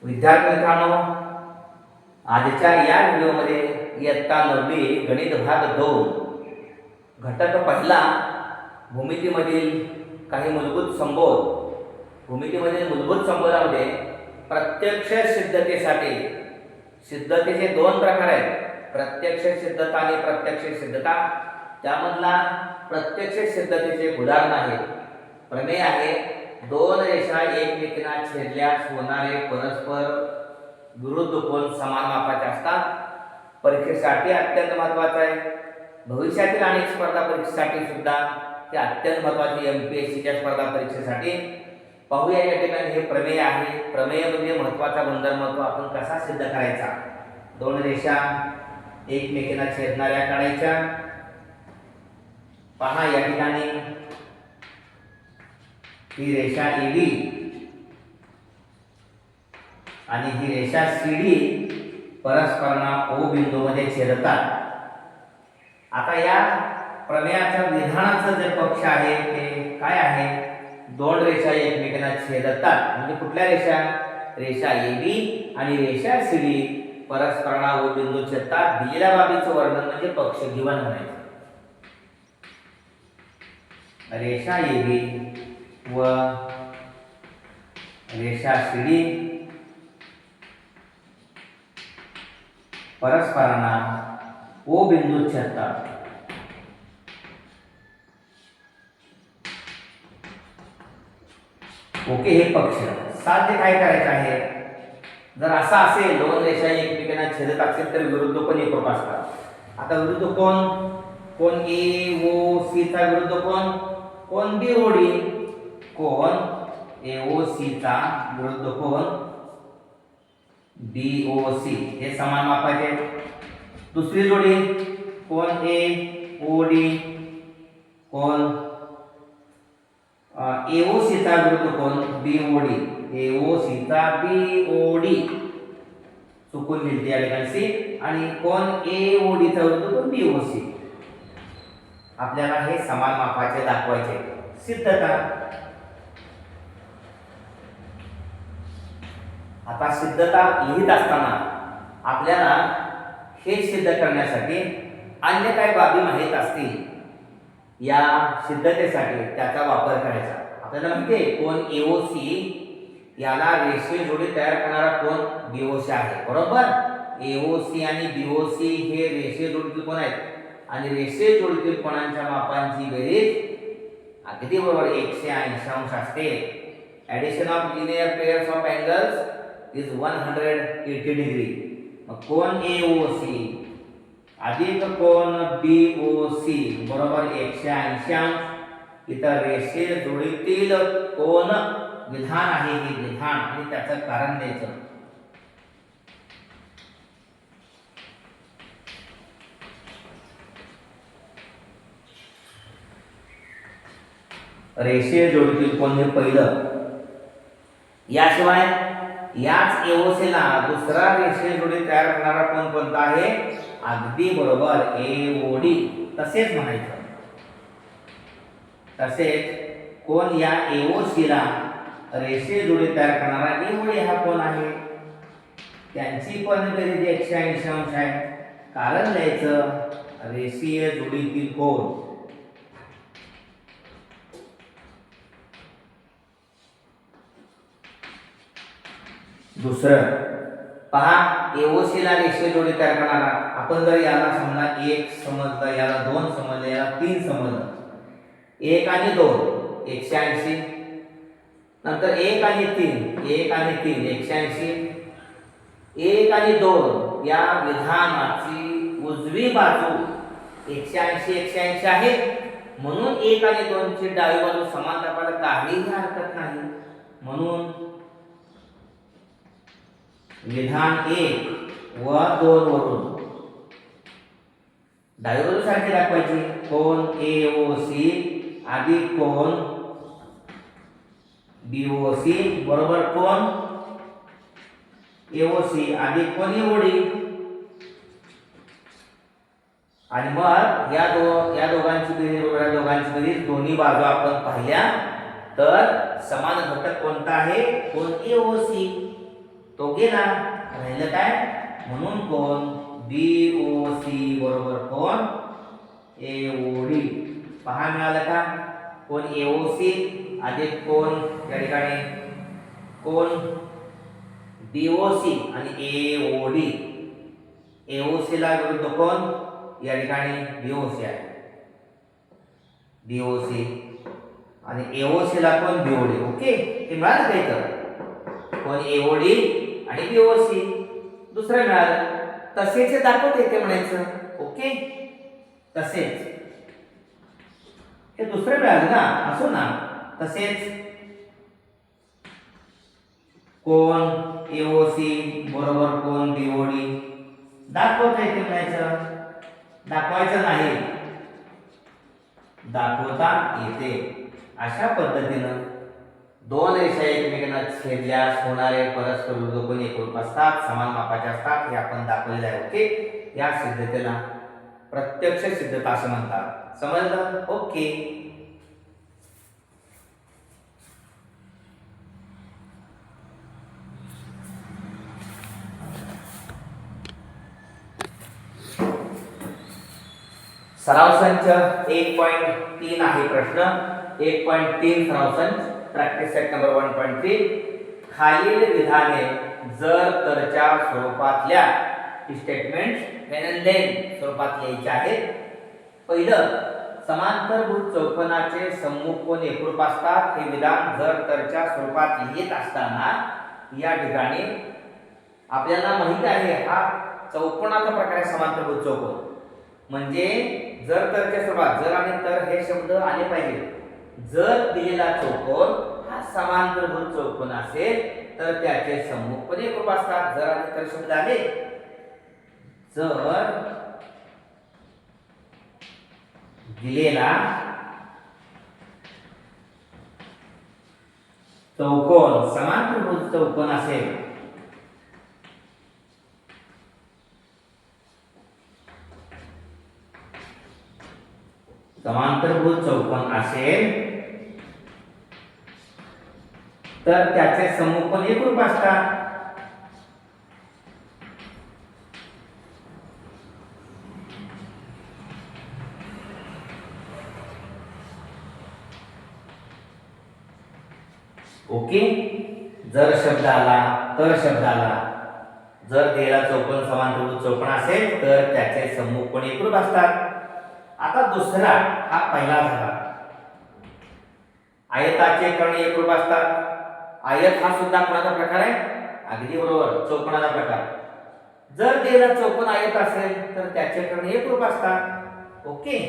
विद्यार्थी मित्रांनो, आजच्या या व्हिडिओमध्ये इयत्ता 9वी गणित भाग 2 घटक पहिला भूमितीमधील काही मूलभूत संबोध. भूमितीमधील मूलभूत संबोधामध्ये प्रत्यक्ष सिद्धतेसाठी सिद्धतेचे दोन प्रकार आहेत, प्रत्यक्ष सिद्धता आणि प्रत्यक्ष सिद्धता. त्यामधला प्रत्यक्ष सिद्धतेचे उदाहरण आहे, प्रमेय आहे, दोन रेषा एकमेकींना छेदल्यास होणारे परस्पर विरुद्ध कोन समान मापाचे असतात. परीक्षेसाठी अत्यंत महत्त्वाचं आहे. भविष्यातील अनेक स्पर्धा परीक्षेसाठी सुद्धा हे अत्यंत महत्त्वाचे, MPSCच्या स्पर्धा परीक्षेसाठी. पाहूया या ठिकाणी हे प्रमेय आहे. प्रमेय म्हणजे महत्त्वाचा गुणधर्म, तो आपण कसा सिद्ध करायचा. दोन रेषा एकमेकींना छेदणाऱ्या काढायच्या. पहा या ठिकाणी ही रेषा AB आणि ही रेषा CD परस्परांना O बिंदूमध्ये छेदतात. आता या प्रमेयाच्या विधानाचं जे पक्ष आहे ते काय आहे, दोन रेषा एकमेकांना छेदतात म्हणजे कुठल्या रेषा, रेषा AB आणि रेषा CD परस्परांना O बिंदू छेदतात. दिलेल्या बाबीचं वर्णन म्हणजे पक्ष गिवन म्हणायचं. रेषा AB व रेषा CD परस्परांना O बिंदू छेदतात. ओके, हे पक्ष साध्य काय करायचं आहे. जर असा असेल, दोन रेषा एकमेकांना छेदत असेल तर विरुद्ध कोन एकरूप असतात. आता विरुद्ध कोन, कोन AOC चा विरुद्ध कोन, कोन BOD. कोन AOC चा विरुद्ध कोन BOC हे समान मापाचे. दुसरी जोडी कोन AOD, कोन AOC चा विरुद्ध कोन BOD. AOC चा BOD चुकून लिहिली या ठिकाणी, आणि कोन AOD चा विरुद्ध कोन BOC. आपल्याला हे समान मापाचे दाखवायचे. सिद्धता. आता सिद्धता लिहित असताना आपल्याला हे सिद्ध करण्यासाठी अन्य काही बाबी माहीत असतील, या सिद्धतेसाठी त्याचा वापर करायचा. आपल्याला माहिती आहे कोन AOC याला रेषीय जोडी तयार करणारा कोन BOC आहे, बरोबर. AOC आणि BOC हे रेषीय जोडीतील कोन आहेत आणि रेषीय जोडीतील कोनांच्या मापांची बेरीज अगदी बरोबर 180 अंश असते. Addition of linear pairs of angles is 180 degree. मग कोन AOC अधिक कोन BOC बरोबर 180 अंश. इतर रेषीय जोडीतील कोन विधान आहे, हे विधान आणि त्याचं कारण द्यायचं. रेषीय जोडीतील कोन हे पहिलं. याशिवाय याच AOC ला दुसरा रेषीय जोडी तयार करणारा कोन कोणता आहे, अगदी बरोबर AOD. तसेच म्हणायचं, तसेच कोन या AOC ला रेषीय जोडी तयार करणारा AOD हा कोन आहे, त्यांची पण बेरीज 180 अंश आहे. कारण द्यायचं रेषीय जोडीतील कोन. दुसरं पहा, AOC ला रेषीय जोडी तयार करणारा, आपण जर याला समजा 1 समजलं, याला 2 समजलं, याला 3 समजलं, 1 आणि 2 180, नंतर 1 आणि 3 1 आणि 3 180, 1 आणि 2 या विधानाची उजवी बाजू 180 180 आहे, म्हणून 1 आणि 2 ची डावी बाजू समान दाखवायला काहीही हरकत नाही. म्हणून विधान 1 व 2 वरून डावी बाजू सारखी दाखवायची. कोन AOC अधिक कोन BOC बरोबर कोन AOC अधिक कोन AOD. आणि मग या दोघांची बेरीज बरोबर या दोघांची बेरीज दोन्ही बाजू आपण पाहिल्या तर समान घटक कोणता आहे, कोन AOC. तो गेला, राहिलं काय? म्हणून कोण BOC बरोबर कोण AOD. पहा मिळालं का? कोण AOC अधिक कोण या ठिकाणी कोण BOC आणि AOD. AOC ला विरुद्ध कोण या ठिकाणी BOC आहे, BOC आणि AOC ला कोण BOD. ओके, हे मिळालं का इथं? कोण AOD आणि BOC. दुसरं मिळालं. तसेच दाखवते ते म्हणायचं. ओके, तसेच हे दुसरं मिळालं ना, असो ना. तसेच कोण AOC बरोबर कोण BOD दाखवता येते म्हणायचं. दाखवायचं नाही, दाखवता येते. अशा पद्धतीनं दोन रेषा एकमेकांना छेदल्यास होणारे परस्पर विरोधी कोण एकरूप असतात, समान मापाचे असतात, हे आपण दाखवलेलं आहे. ओके, या सिद्धतेला प्रत्यक्ष सिद्धता असे म्हणतात. समजलं? ओके. सराव संच 1.3 आहे प्रश्न. 1.3 सराव संच प्रॅक्टिस सेट नंबर 1.3. खालील विधाने जर तरच्या स्वरूपातल्या स्टेटमेंट्स दैनंदिन स्वरूपात लिहायचे आहेत. पहिलं, समांतरभुज चौकोनाचे सम्मुख कोण एकरूप असतात. हे विधान जर तरच्या स्वरूपात लिहित असताना या ठिकाणी आपल्याला माहित आहे हा चौकोनाचा प्रकार आहे समांतरभुज चौकोन. म्हणजे जर तरच्या स्वरूपात जर आणि तर हे शब्द आले पाहिजे. जर दिलेला चौकोन हा समांतरभुज चौकोन असेल तर त्याचे सम्मुख पण एकरूप असतात. जर आणि तर शब्द आले, जर दिलेला चौकोन समांतरभुज चौकोन असेल समांतरभुज चौकोन असेल तर त्याचे सम्मुख पण एकरूप असतात. ओके, जर शब्द आला तर शब्द आला. जर दिलेला चौकोन समांतरभुज चौकोन असेल तर त्याचे सम्मुख पण एकरूप असतात. आता दुसरा हा पहिला झाला. आयताचे कर्ण एकरूप असतात. आयत हा सुद्धा कोणाचा प्रकार आहे? अगदी बरोबर, चौकोनाचा प्रकार. जर दिलेला चौकोन आयत असेल तर त्याचे कर्ण एकरूप असतात. ओके,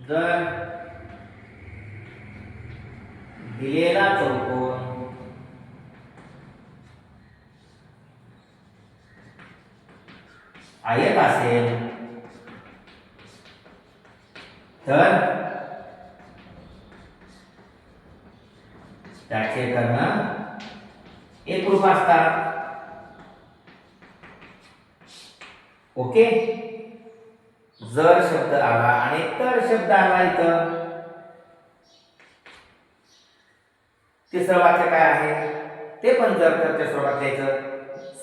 जर दिलेला चौकोन आयत असेल तर त्याचे कर्ण एकरूप असतात. ओके, जर शब्द आला आणि तर शब्द आला इथं. तिसरं वाक्य काय आहे ते पण जर तरच्या स्वरूपात लिहायचं.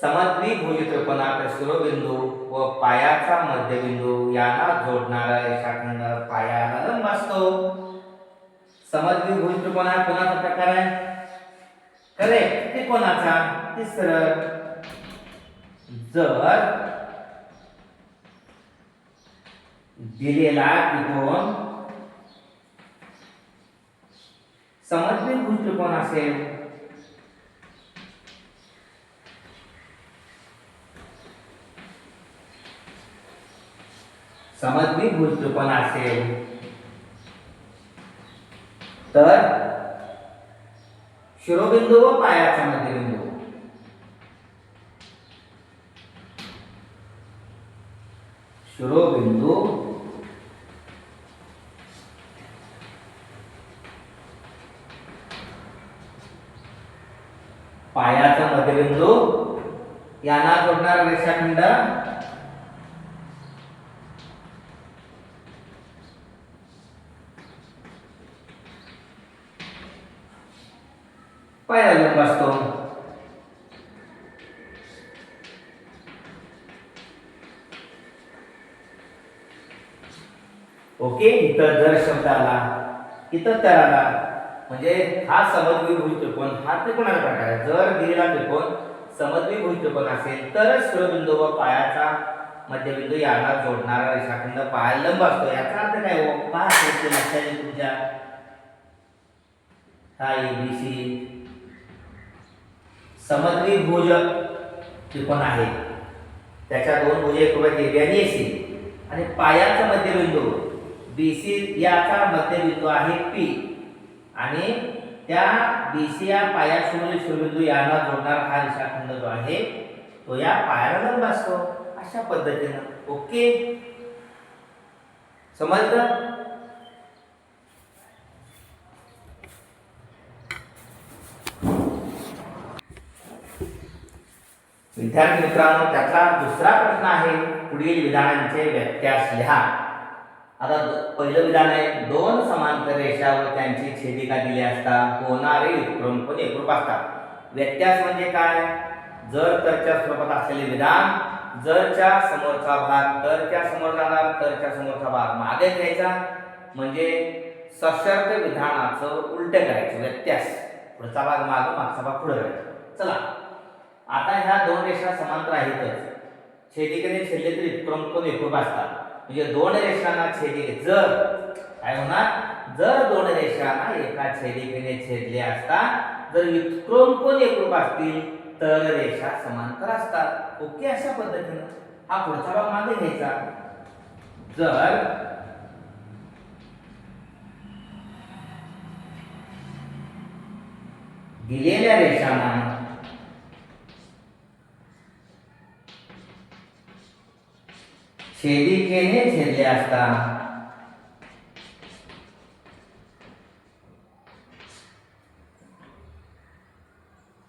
समद्विभुज त्रिकोणात शिरोबिंदू व पायाचा मध्यबिंदू यांना जोडणारा रेषाखंड पायाला लंब असतो. समद्विभुज त्रिकोणात कोणाचा प्रकार आहे? करेक्ट, त्रिकोणाचा. तिसरं, जर दिलेला त्रिकोण समद्विभुज त्रिकोण असेल समद्विभुज त्रिकोण असेल तर शिरोबिंदू व पायाचा मध्यबिंदू शिरोबिंदू पायाचा मध्यबिंदू यांना जोडणारा रेषाखंड पायाला लंब असतो. ओके, इथं जर शब्द आला, इथं तर आला, म्हणजे हा समद्विभुज त्रिकोण हा त्रिकोणाचा प्रकार आहे. जर दिलेला त्रिकोण समद्विभुज त्रिकोण असेल तरच शिरोबिंदू व पायाचा मध्यबिंदू याला जोडणारा रेषाखंड पायाला लंब असतो. याचा अर्थ काय हो? पहा लक्षात येईल तुमच्या, हा एबीसी समद्विभुज त्रिकोण आहे. त्याच्या दोन भुजे एकरूप आणि एसी, आणि पायाचा मध्यबिंदू बीसी याचा मध्यबिंदू आहे पी, आणि त्या बीसी या पायासमोरील शिरोबिंदू याला जोडणारा हा रेषाखंड जो आहे तो या पायाला लंब असतो. अशा पद्धतीनं. ओके, समजलं? विद्यार्थी मित्रांनो, त्याचा दुसरा प्रश्न आहे, पुढील विधानांचे व्यत्यास लिहा. आता पहिलं विधान आहे, दोन समांतर रेषा व त्यांची छेदिका दिली असता होणारे व्युत्क्रम कोण एकरूप असतात. व्यत्यास म्हणजे काय? जर तरच्या स्वरूपात असलेले विधान, जरच्या समोरचा भाग तरच्या समोर जाणार, तरच्या समोरचा भाग मागे घ्यायचा, म्हणजे सशर्त विधानाचं उलट करायचं. व्यत्यास, पुढचा भाग मागे, मागचा भाग पुढे करायचा. चला, आता ह्या दोन रेषा समांतर आहेतच, छेदिकेने छेदले तर व्युत्क्रम कोण एकरूप असतात. म्हणजे दोन रेषांना छेदिके जर काय होणार, जर दोन रेषांना एका छेदिकेने छेदले असता जर व्युत्क्रम कोण एकरूप असतील तर रेषा समांतर असतात. ओके, अशा पद्धतीने हा पुढचा भाग मागे घ्यायचा. जर दिलेल्या रेषांना छेदिकेने छेदले असता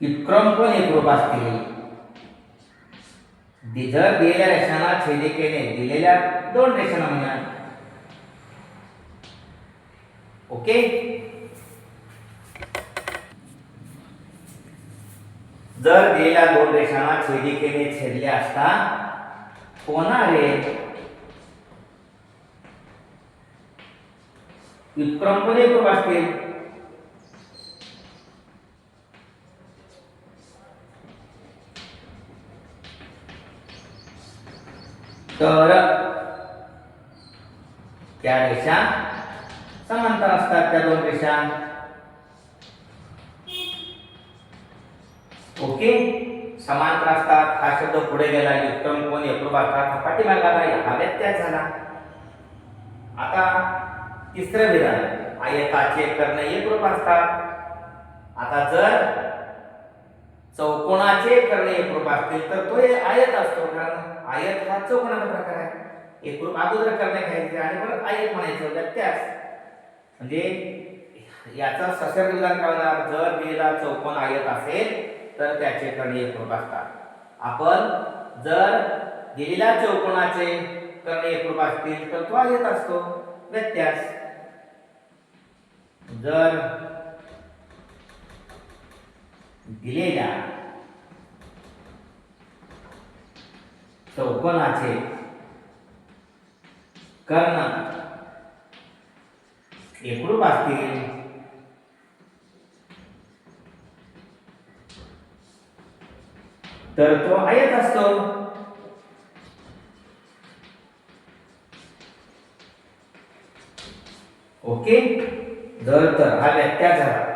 व्युत्क्रम कोण एकरूप असतील. जर दिलेल्या रेषांना छेदिकेने, दिलेल्या दोन रेषांना म्हणा. ओके, जर दिलेल्या दोन रेषांना छेदिकेने छेदले असता होणारे व्युत्क्रम कोण एकरूप असतील. तर त्या रेषा समांतर असतात, त्या दोन रेषा. ओके, समांतर असतात. हा शब्द पुढे गेला, व्युत्क्रम कोण एकरूप असतात, हा पाठीमागे आला, हा व्यत्यास झाला. आता तिसरं विधान, आयताचे कर्ण एकरूप असतात. आता जर चौकोनाचे कर्ण एकरूप असतील तर तो आयत असतो, कारण आयत हा चौकोनाचा प्रकार आहे. एकरूप अगोदर कर्ण घ्यायचे आणि परत आयत म्हणायचं. व्यत्यास म्हणजे याचा सशर्त विधान काय होणार, जर दिलेला चौकोन आयत असेल तर त्याचे कर्ण एकरूप असतात. आपण जर दिलेल्या चौकोनाचे कर्ण एकरूप असतील तर तो आयत असतो. व्यत्यास, जर दिलेल्या चौकोनाचे कर्ण एकरूप असतील तर तो आयत असतो. ओके, जर तर हा व्यत्यास झाला.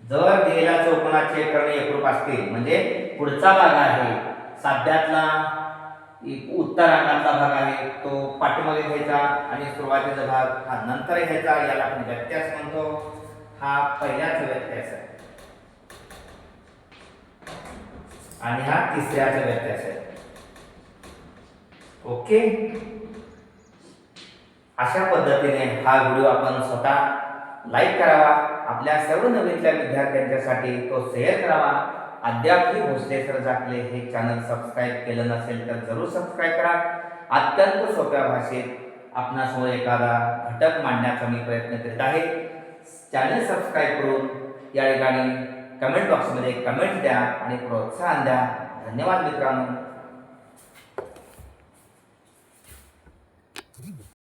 जर दिलेल्या चौकोनाचे कर्ण एकरूप असतील म्हणजे पुढचा भाग आहे साध्यातला, उत्तरांगातला भाग आहे तो पाठीमागे घ्यायचा आणि सुरुवातीचा भाग हा नंतर घ्यायचा, याला आपण व्यत्यास म्हणतो. हा पहिल्याचा व्यत्यास आहे आणि हा तिसऱ्याचा व्यत्यास आहे. ओके, अशा पद्धतीने हा व्हिडिओ आपण स्वतः लाईक करावा, आपल्या सर्व नवीनच्या विद्यार्थ्यांच्यासाठी तो शेअर करावा. अद्यापही भोसले सर जाकले हे चॅनल सबस्क्राईब केलं नसेल तर जरूर सबस्क्राईब करा. अत्यंत सोप्या भाषेत आपणासमोर एखादा घटक मांडण्याचा मी प्रयत्न करीत आहे. चॅनल सबस्क्राईब करून या ठिकाणी कमेंट बॉक्समध्ये कमेंट द्या आणि प्रोत्साहन द्या. धन्यवाद मित्रांनो.